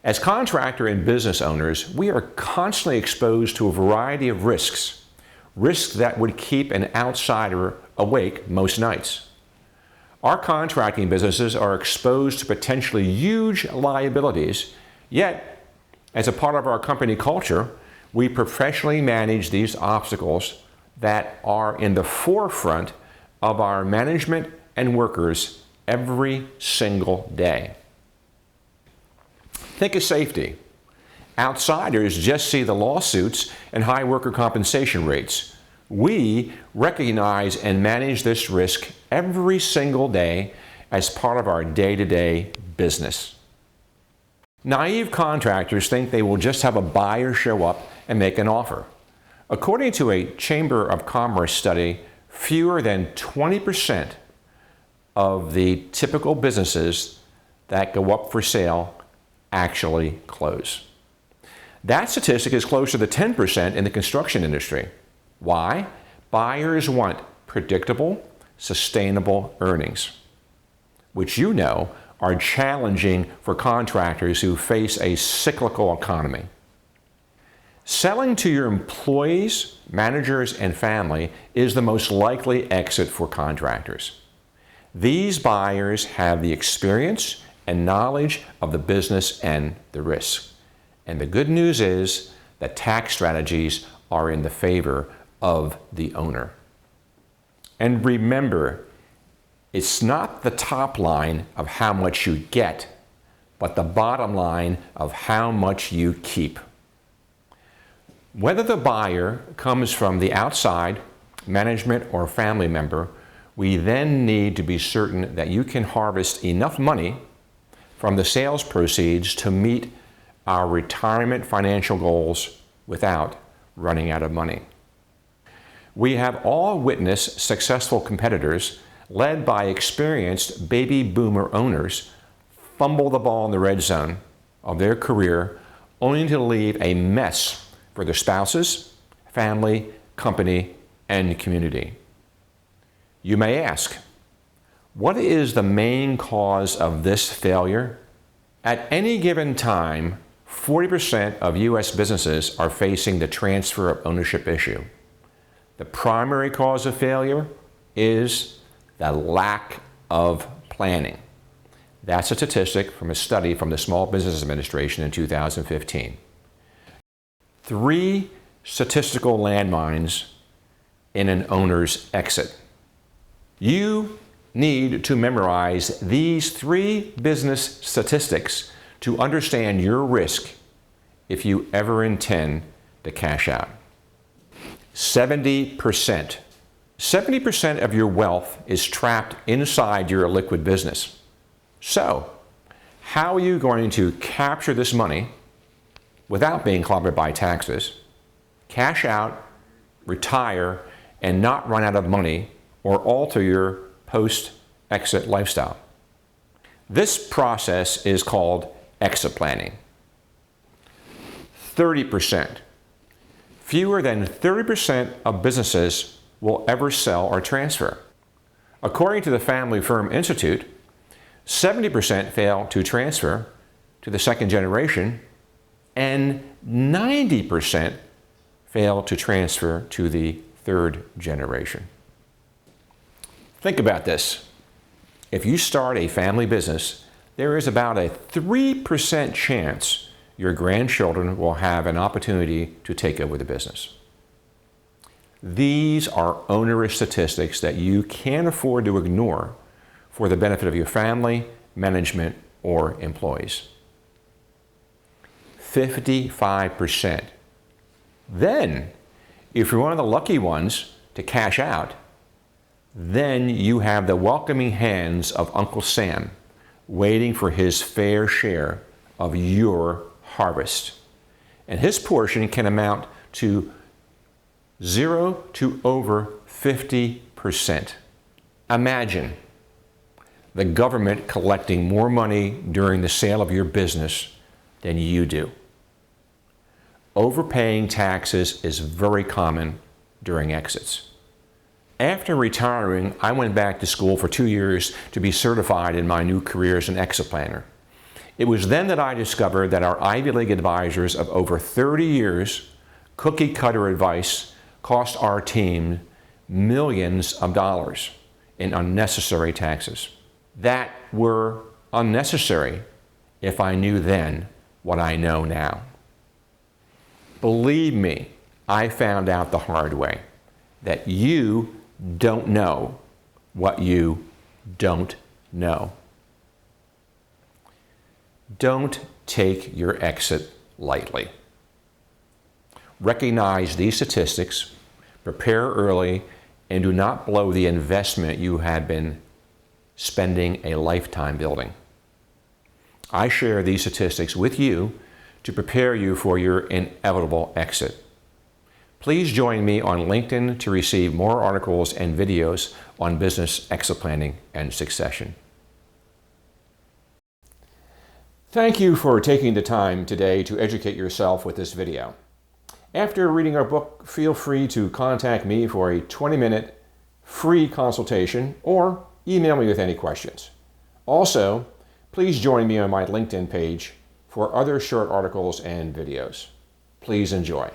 As contractor and business owners, we are constantly exposed to a variety of risks that would keep an outsider awake most nights. Our contracting businesses are exposed to potentially huge liabilities, yet, as a part of our company culture, we professionally manage these obstacles that are in the forefront of our management and workers every single day. Think of safety. Outsiders just see the lawsuits and high worker compensation rates. We recognize and manage this risk every single day as part of our day-to-day business. Naive contractors think they will just have a buyer show up and make an offer. According to a Chamber of Commerce study, fewer than 20% of the typical businesses that go up for sale actually close. That statistic is closer to 10% in the construction industry. Why? Buyers want predictable, sustainable earnings, which you know are challenging for contractors who face a cyclical economy. Selling to your employees, managers, and family is the most likely exit for contractors. These buyers have the experience and knowledge of the business and the risk. And the good news is that tax strategies are in the favor of the owner. And remember, it's not the top line of how much you get, but the bottom line of how much you keep. Whether the buyer comes from the outside, management, or family member, we then need to be certain that you can harvest enough money from the sales proceeds to meet our retirement financial goals without running out of money. We have all witnessed successful competitors led by experienced baby boomer owners fumble the ball in the red zone of their career only to leave a mess for their spouses, family, company, and community. You may ask, what is the main cause of this failure? At any given time, 40% of U.S. businesses are facing the transfer of ownership issue. The primary cause of failure is the lack of planning. That's a statistic from a study from the Small Business Administration in 2015. 3 statistical landmines in an owner's exit. You need to memorize these 3 business statistics to understand your risk if you ever intend to cash out. 70%. 70% of your wealth is trapped inside your liquid business. So, how are you going to capture this money without being clobbered by taxes, cash out, retire, and not run out of money or alter your post-exit lifestyle? This process is called exit planning. 30%. Fewer than 30% of businesses will ever sell or transfer. According to the Family Firm Institute, 70% fail to transfer to the second generation, and 90% fail to transfer to the third generation. Think about this. If you start a family business, there is about a 3% chance your grandchildren will have an opportunity to take over the business. These are onerous statistics that you can't afford to ignore for the benefit of your family, management, or employees. 55%. Then, if you're one of the lucky ones to cash out, then you have the welcoming hands of Uncle Sam waiting for his fair share of your harvest. And his portion can amount to 0 to over 50%. Imagine the government collecting more money during the sale of your business than you do. Overpaying taxes is very common during exits. After retiring, I went back to school for 2 years to be certified in my new career as an exit planner. It was then that I discovered that our Ivy League advisors of over 30 years, cookie cutter advice, cost our team millions of dollars in unnecessary taxes that were unnecessary if I knew then what I know now. Believe me, I found out the hard way that you don't know what you don't know. Don't take your exit lightly. Recognize these statistics, prepare early, and do not blow the investment you had been spending a lifetime building. I share these statistics with you to prepare you for your inevitable exit. Please join me on LinkedIn to receive more articles and videos on business exit planning and succession. Thank you for taking the time today to educate yourself with this video. After reading our book, feel free to contact me for a 20-minute free consultation or email me with any questions. Also, please join me on my LinkedIn page for other short articles and videos. Please enjoy.